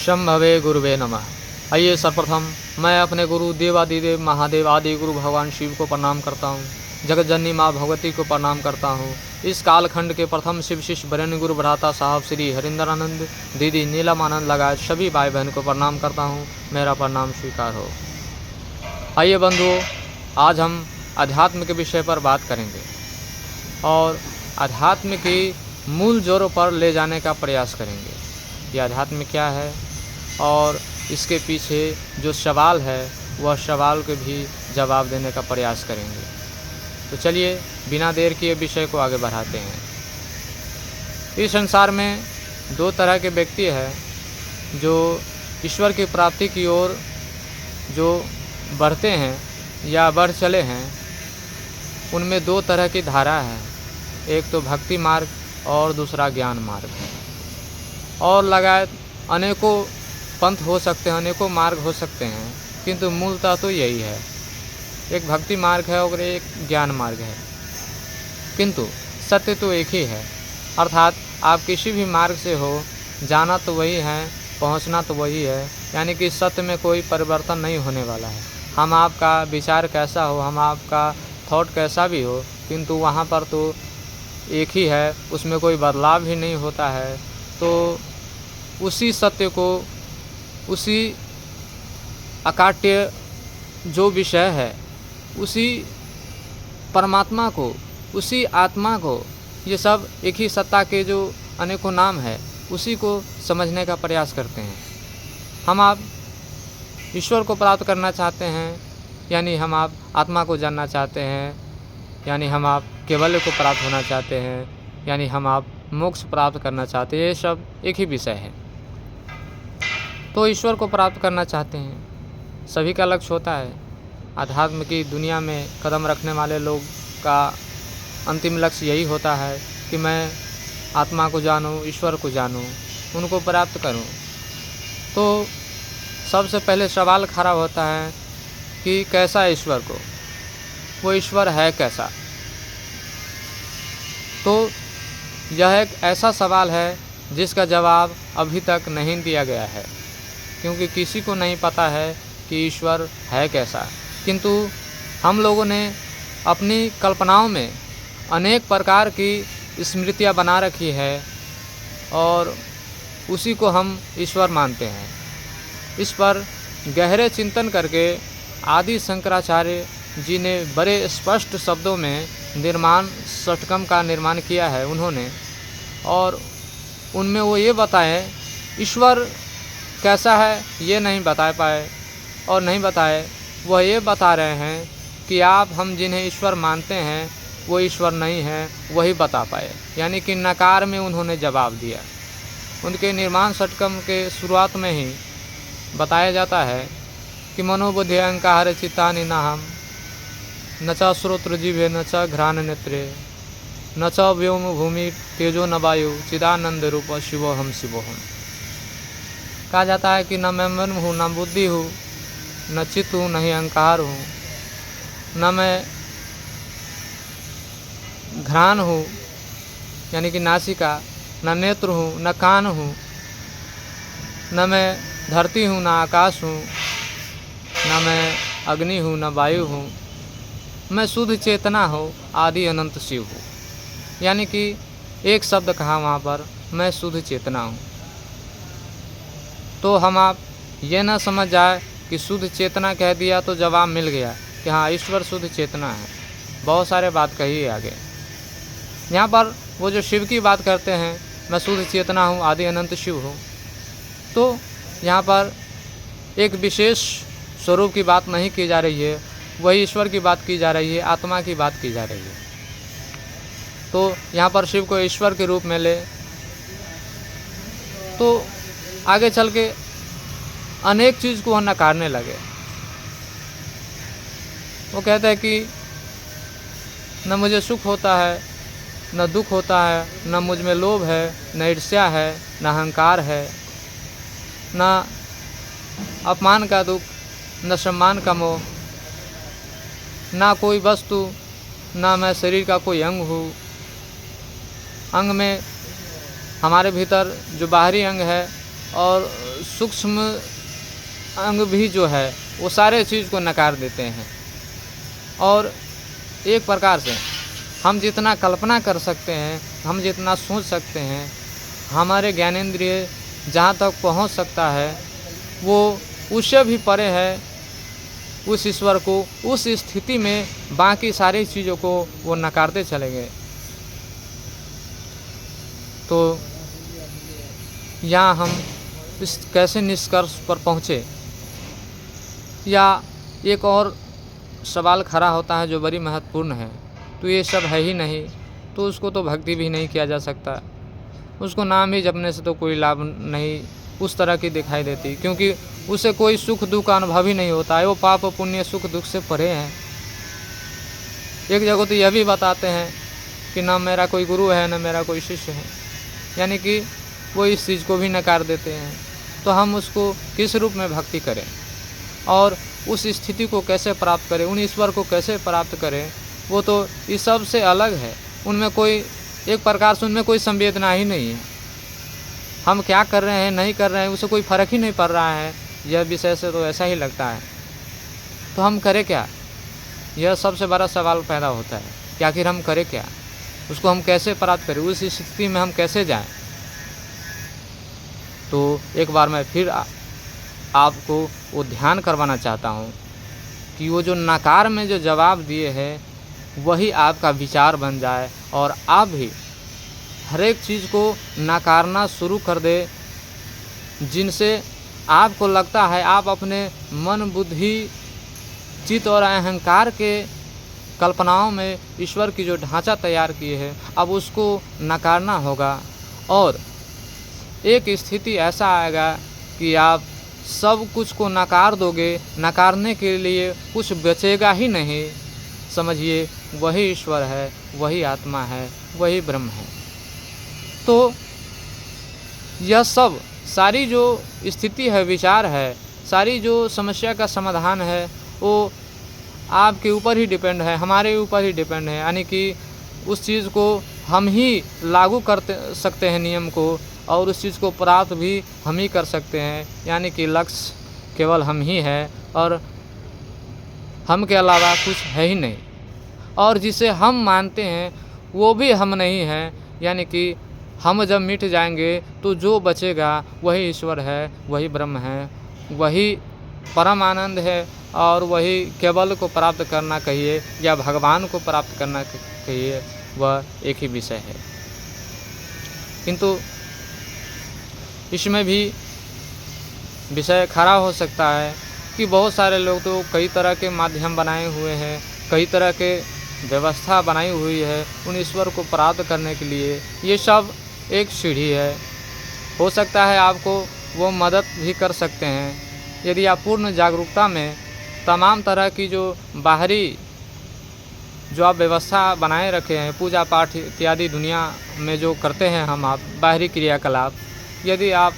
शंभवे गुरुवे नमः। आइए सर्वप्रथम मैं अपने गुरु देवादिदेव महादेव आदि गुरु भगवान शिव को प्रणाम करता हूँ। जगत जननी माँ भगवती को प्रणाम करता हूँ। इस कालखंड के प्रथम शिव शिष्य वरेण्य गुरु भ्राता साहब श्री हरिंदर आनंद, दीदी नीलम आनंद लगाए सभी भाई बहन को प्रणाम करता हूँ। मेरा प्रणाम स्वीकार हो। आइए बंधुओं, आज हम अध्यात्म के विषय पर बात करेंगे और अध्यात्म की मूल जोरों पर ले जाने का प्रयास करेंगे। यह अध्यात्म क्या है और इसके पीछे जो सवाल है वह सवाल के भी जवाब देने का प्रयास करेंगे। तो चलिए बिना देर किए विषय को आगे बढ़ाते हैं। इस संसार में दो तरह के व्यक्ति हैं जो ईश्वर की प्राप्ति की ओर जो बढ़ते हैं या बढ़ चले हैं। उनमें दो तरह की धारा है, एक तो भक्ति मार्ग और दूसरा ज्ञान मार्ग है। और लगायत अनेकों पंथ हो सकते हैं, अनेकों मार्ग हो सकते हैं, किंतु मूलतः तो यही है, एक भक्ति मार्ग है और एक ज्ञान मार्ग है। किंतु सत्य तो एक ही है, अर्थात आप किसी भी मार्ग से हो, जाना तो वही है, पहुंचना तो वही है। यानी कि सत्य में कोई परिवर्तन नहीं होने वाला है। हम आपका विचार कैसा हो, हम आपका थॉट कैसा भी हो, किंतु वहाँ पर तो एक ही है, उसमें कोई बदलाव भी नहीं होता है। तो उसी सत्य को, उसी अकाट्य जो विषय है, उसी परमात्मा को, उसी आत्मा को, ये सब एक ही सत्ता के जो अनेकों नाम है, उसी को समझने का प्रयास करते हैं। हम आप ईश्वर को प्राप्त करना चाहते हैं, यानी हम आप आत्मा को जानना चाहते हैं, यानी हम आप केवल्य को प्राप्त होना चाहते हैं, यानी हम आप मोक्ष प्राप्त करना चाहते हैं। ये सब एक ही विषय है। तो ईश्वर को प्राप्त करना चाहते हैं, सभी का लक्ष्य होता है। अध्यात्म की दुनिया में कदम रखने वाले लोग का अंतिम लक्ष्य यही होता है कि मैं आत्मा को जानूं, ईश्वर को जानूं, उनको प्राप्त करूं। तो सबसे पहले सवाल खड़ा होता है कि कैसा है ईश्वर को, वो ईश्वर है कैसा। तो यह एक ऐसा सवाल है जिसका जवाब अभी तक नहीं दिया गया है, क्योंकि किसी को नहीं पता है कि ईश्वर है कैसा। किंतु हम लोगों ने अपनी कल्पनाओं में अनेक प्रकार की स्मृतियाँ बना रखी है और उसी को हम ईश्वर मानते हैं। इस पर गहरे चिंतन करके आदि शंकराचार्य जी ने बड़े स्पष्ट शब्दों में निर्माण षटकम का निर्माण किया है उन्होंने, और उनमें वो ये बताएं ईश्वर कैसा है ये नहीं बता पाए, और नहीं बताए, वह ये बता रहे हैं कि आप हम जिन्हें ईश्वर मानते हैं वो ईश्वर नहीं है, वही बता पाए। यानी कि नकार में उन्होंने जवाब दिया। उनके निर्माण षटकम के शुरुआत में ही बताया जाता है कि मनोबुद्धि अहंकार चित्तानि नाहम न च श्रोत्र जिह्वे न च घ्राण नेत्रे न च व्योम भूमि तेजो न वायु चिदानंद रूप शिवोहम शिवोहम। कहा जाता है कि न मैं मन हूँ, न बुद्धि हूँ, न चित्त हूँ, न ही अहंकार हूँ, न मैं घ्राण हूँ यानी कि नासिका, न नेत्र हूँ, न कान हूँ, न मैं धरती हूँ, न आकाश हूँ, न मैं अग्नि हूँ, न वायु हूँ, मैं शुद्ध चेतना हो, आदि अनंत शिव हूँ। यानी कि एक शब्द कहा वहाँ पर, मैं शुद्ध चेतना हूँ। तो हम आप ये ना समझ जाए कि शुद्ध चेतना कह दिया तो जवाब मिल गया कि हाँ ईश्वर शुद्ध चेतना है। बहुत सारे बात कही है आगे। यहाँ पर वो जो शिव की बात करते हैं, मैं शुद्ध चेतना हूँ, आदि अनंत शिव हूँ, तो यहाँ पर एक विशेष स्वरूप की बात नहीं की जा रही है, वही ईश्वर की बात की जा रही है, आत्मा की बात की जा रही है। तो यहाँ पर शिव को ईश्वर के रूप में ले तो आगे चल के अनेक चीज़ को नकारने लगे। वो कहते हैं कि न मुझे सुख होता है, न दुख होता है, न मुझ में लोभ है, न ईर्ष्या है, न अहंकार है, न अपमान का दुख, न सम्मान का मोह, ना कोई वस्तु, ना मैं शरीर का कोई अंग हूँ। अंग में हमारे भीतर जो बाहरी अंग है और सूक्ष्म अंग भी जो है वो सारे चीज़ को नकार देते हैं। और एक प्रकार से हम जितना कल्पना कर सकते हैं, हम जितना सोच सकते हैं, हमारे ज्ञानेंद्रिय जहाँ तक पहुँच सकता है वो उससे भी परे है। उस ईश्वर को उस स्थिति में बाकी सारी चीज़ों को वो नकारते चले गए। तो यहाँ हम इस कैसे निष्कर्ष पर पहुँचे, या एक और सवाल खड़ा होता है जो बड़ी महत्वपूर्ण है, तो ये सब है ही नहीं तो उसको तो भक्ति भी नहीं किया जा सकता, उसको नाम ही जपने से तो कोई लाभ नहीं उस तरह की दिखाई देती, क्योंकि उसे कोई सुख दुख का अनुभव ही नहीं होता है। वो पाप पुण्य सुख दुख से परे हैं। एक जगह तो यह भी बताते हैं कि ना मेरा कोई गुरु है ना मेरा कोई शिष्य है, यानी कि वो इस चीज़ को भी नकार देते हैं। तो हम उसको किस रूप में भक्ति करें और उस स्थिति को कैसे प्राप्त करें, उन ईश्वर को कैसे प्राप्त करें, वो तो इस सब से अलग है। उनमें कोई एक प्रकार से उनमें कोई संवेदना ही नहीं है। हम क्या कर रहे हैं नहीं कर रहे हैं उससे कोई फ़र्क ही नहीं पड़ रहा है, यह विषय से तो ऐसा ही लगता है। तो हम करें क्या, यह सबसे बड़ा सवाल पैदा होता है कि आखिर हम करें क्या, उसको हम कैसे प्राप्त करें, उस स्थिति में हम कैसे जाएं। तो एक बार मैं फिर आपको वो ध्यान करवाना चाहता हूँ कि वो जो नकार में जो जवाब दिए हैं वही आपका विचार बन जाए और आप भी हर एक चीज़ को नकारना शुरू कर दे जिनसे आपको लगता है आप अपने मन बुद्धि चित्त और अहंकार के कल्पनाओं में ईश्वर की जो ढांचा तैयार किए है अब उसको नकारना होगा। और एक स्थिति ऐसा आएगा कि आप सब कुछ को नकार दोगे, नकारने के लिए कुछ बचेगा ही नहीं। समझिए वही ईश्वर है, वही आत्मा है, वही ब्रह्म है। तो यह सब सारी जो स्थिति है, विचार है, सारी जो समस्या का समाधान है वो आपके ऊपर ही डिपेंड है, हमारे ऊपर ही डिपेंड है। यानी कि उस चीज़ को हम ही लागू कर सकते हैं नियम को, और उस चीज़ को प्राप्त भी हम ही कर सकते हैं। यानी कि लक्ष्य केवल हम ही है और हम के अलावा कुछ है ही नहीं। और जिसे हम मानते हैं वो भी हम नहीं हैं। यानी कि हम जब मिट जाएंगे तो जो बचेगा वही ईश्वर है, वही ब्रह्म है, वही परम आनंद है, और वही केवल को प्राप्त करना कहिए या भगवान को प्राप्त करना कहिए, वह एक ही विषय है। किंतु इसमें भी विषय खड़ा हो सकता है कि बहुत सारे लोग तो कई तरह के माध्यम बनाए हुए हैं, कई तरह के व्यवस्था बनाई हुई है उन ईश्वर को प्राप्त करने के लिए। ये सब एक सीढ़ी है, हो सकता है आपको वो मदद भी कर सकते हैं यदि आप पूर्ण जागरूकता में तमाम तरह की जो बाहरी जो आप व्यवस्था बनाए रखे हैं, पूजा पाठ इत्यादि दुनिया में जो करते हैं हम आप बाहरी क्रियाकलाप, यदि आप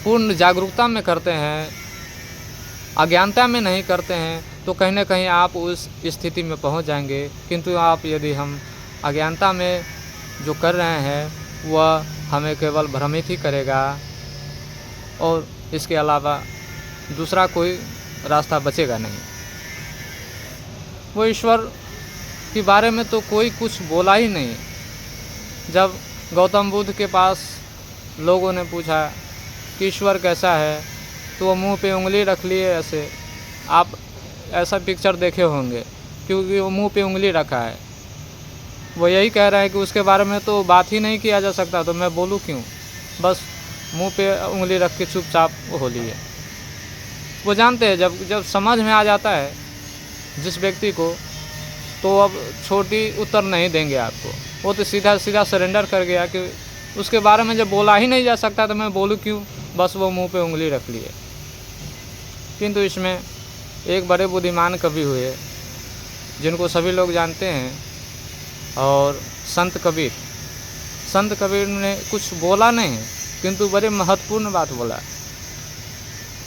पूर्ण जागरूकता में करते हैं, अज्ञानता में नहीं करते हैं, तो कहीं ना कहीं आप उस स्थिति में पहुंच जाएंगे। किंतु आप यदि हम अज्ञानता में जो कर रहे हैं वह हमें केवल भ्रमित ही करेगा और इसके अलावा दूसरा कोई रास्ता बचेगा नहीं। वो ईश्वर के बारे में तो कोई कुछ बोला ही नहीं। जब गौतम बुद्ध के पास लोगों ने पूछा कि ईश्वर कैसा है, तो वो मुंह पे उंगली रख लिए ऐसे, आप ऐसा पिक्चर देखे होंगे क्योंकि वो मुंह पे उंगली रखा है। वो यही कह रहा है कि उसके बारे में तो बात ही नहीं किया जा सकता, तो मैं बोलूँ क्यों, बस मुंह पे उंगली रख के चुपचाप हो लिए। वो जानते हैं जब समझ में आ जाता है जिस व्यक्ति को, तो अब छोटी उत्तर नहीं देंगे आपको। वो तो सीधा सीधा सरेंडर कर गया कि उसके बारे में जब बोला ही नहीं जा सकता तो मैं बोलूँ क्यों, बस वो मुंह पे उंगली रख लिए। किंतु इसमें एक बड़े बुद्धिमान कवि हुए जिनको सभी लोग जानते हैं, और संत कबीर ने कुछ बोला नहीं किंतु बड़े महत्वपूर्ण बात बोला।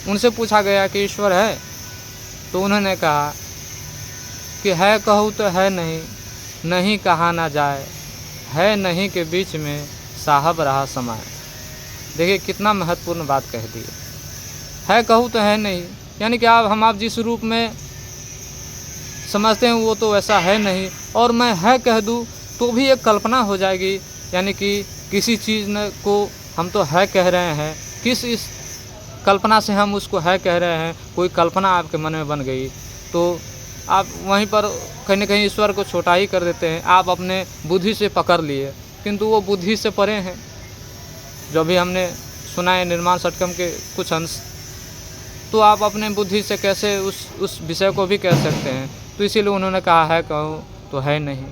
उनसे पूछा गया कि ईश्वर है, तो उन्होंने कहा कि है कहूँ तो है नहीं, नहीं कहा ना जाए, है नहीं के बीच में साहब रहा समाए। देखिए कितना महत्वपूर्ण बात कह दी है कहूँ तो है नहीं, यानी कि हम आप जिस रूप में समझते हैं वो तो वैसा है नहीं, और मैं है कह दूँ तो भी एक कल्पना हो जाएगी, यानी कि किसी चीज़ को हम तो है कह रहे हैं, किस इस कल्पना से हम उसको है कह रहे हैं, कोई कल्पना आपके मन में बन गई तो आप वहीं पर कहीं न कहीं ईश्वर को छोटा ही कर देते हैं। आप अपने बुद्धि से पकड़ लिए, किंतु वो बुद्धि से परे हैं। जो भी हमने सुना है निर्माण षटकम के कुछ अंश, तो आप अपने बुद्धि से कैसे उस विषय को भी कह सकते हैं। तो इसीलिए उन्होंने कहा है कहूँ तो है नहीं,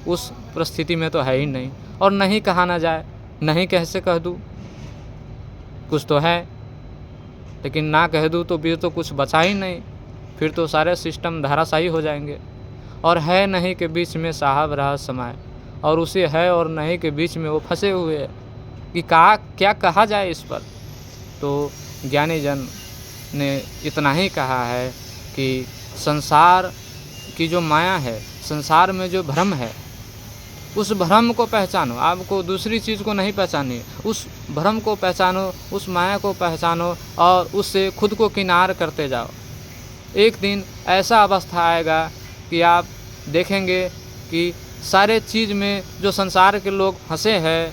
उस परिस्थिति में तो है ही नहीं, और नहीं कहा ना जाए, नहीं कैसे कह दूँ, कुछ तो है, लेकिन ना कह दूँ तो फिर तो कुछ बचा ही नहीं, फिर तो सारे सिस्टम धराशायी हो जाएंगे। और है नहीं के बीच में साहब रहा समाये, और उसे है और नहीं के बीच में वो फंसे हुए हैं कि क्या कहा जाए इस पर। तो ज्ञानी जन ने इतना ही कहा है कि संसार की जो माया है, संसार में जो भ्रम है, उस भ्रम को पहचानो। आपको दूसरी चीज़ को नहीं पहचानी, उस भ्रम को पहचानो, उस माया को पहचानो और उससे खुद को किनार करते जाओ। एक दिन ऐसा अवस्था आएगा कि आप देखेंगे कि सारे चीज़ में जो संसार के लोग फंसे हैं,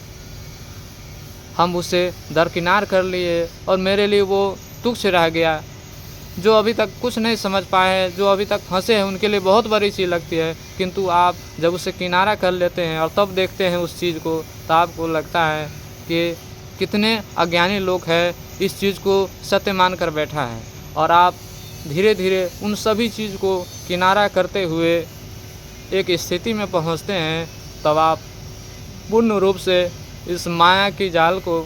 हम उसे दरकिनार कर लिए और मेरे लिए वो तुच्छ रह गया। जो अभी तक कुछ नहीं समझ पाए हैं, जो अभी तक फंसे हैं, उनके लिए बहुत बड़ी चीज़ लगती है, किंतु आप जब उसे किनारा कर लेते हैं और तब देखते हैं उस चीज़ को, तो आपको लगता है कि कितने अज्ञानी लोग हैं इस चीज़ को सत्य मान कर बैठा है। और आप धीरे धीरे उन सभी चीज़ को किनारा करते हुए एक स्थिति में पहुंचते हैं, तब आप पूर्ण रूप से इस माया की जाल को,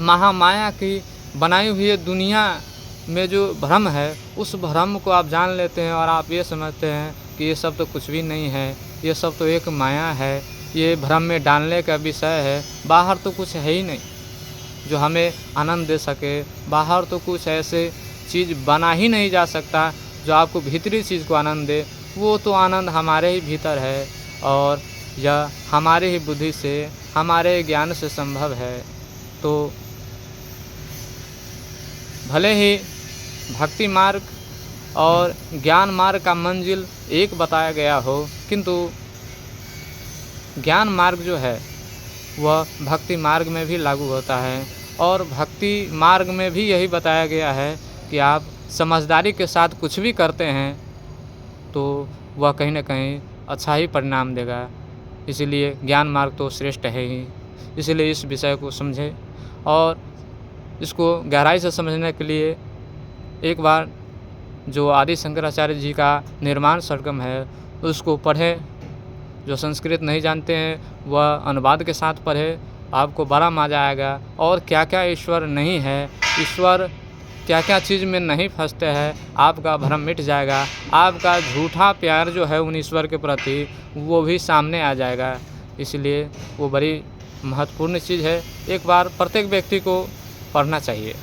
महामाया की बनाई हुई दुनिया में जो भ्रम है, उस भ्रम को आप जान लेते हैं और आप ये समझते हैं कि ये सब तो कुछ भी नहीं है, ये सब तो एक माया है, ये भ्रम में डालने का विषय है। बाहर तो कुछ है ही नहीं जो हमें आनंद दे सके, बाहर तो कुछ ऐसे चीज़ बना ही नहीं जा सकता जो आपको भीतरी चीज़ को आनंद दे। वो तो आनंद हमारे ही भीतर है और यह हमारे ही बुद्धि से, हमारे ज्ञान से संभव है। तो भले ही भक्ति मार्ग और ज्ञान मार्ग का मंजिल एक बताया गया हो, किंतु ज्ञान मार्ग जो है वह भक्ति मार्ग में भी लागू होता है। और भक्ति मार्ग में भी यही बताया गया है कि आप समझदारी के साथ कुछ भी करते हैं तो वह कहीं ना कहीं अच्छा ही परिणाम देगा। इसीलिए ज्ञान मार्ग तो श्रेष्ठ है ही। इसलिए इस विषय को समझें और इसको गहराई से समझने के लिए एक बार जो आदि शंकराचार्य जी का निर्माण षटकम है उसको पढ़ें। जो संस्कृत नहीं जानते हैं वह अनुवाद के साथ पढ़ें, आपको बड़ा मज़ा आएगा। और क्या क्या ईश्वर नहीं है, ईश्वर क्या क्या चीज़ में नहीं फंसते हैं, आपका भ्रम मिट जाएगा। आपका झूठा प्यार जो है उन ईश्वर के प्रति वो भी सामने आ जाएगा। इसलिए वो बड़ी महत्वपूर्ण चीज़ है, एक बार प्रत्येक व्यक्ति को पढ़ना चाहिए।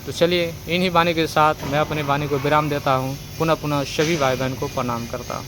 तो चलिए इन्हीं वाणी के साथ मैं अपनी वाणी को विराम देता हूँ। पुनः पुनः सभी भाई बहन को प्रणाम करता हूँ।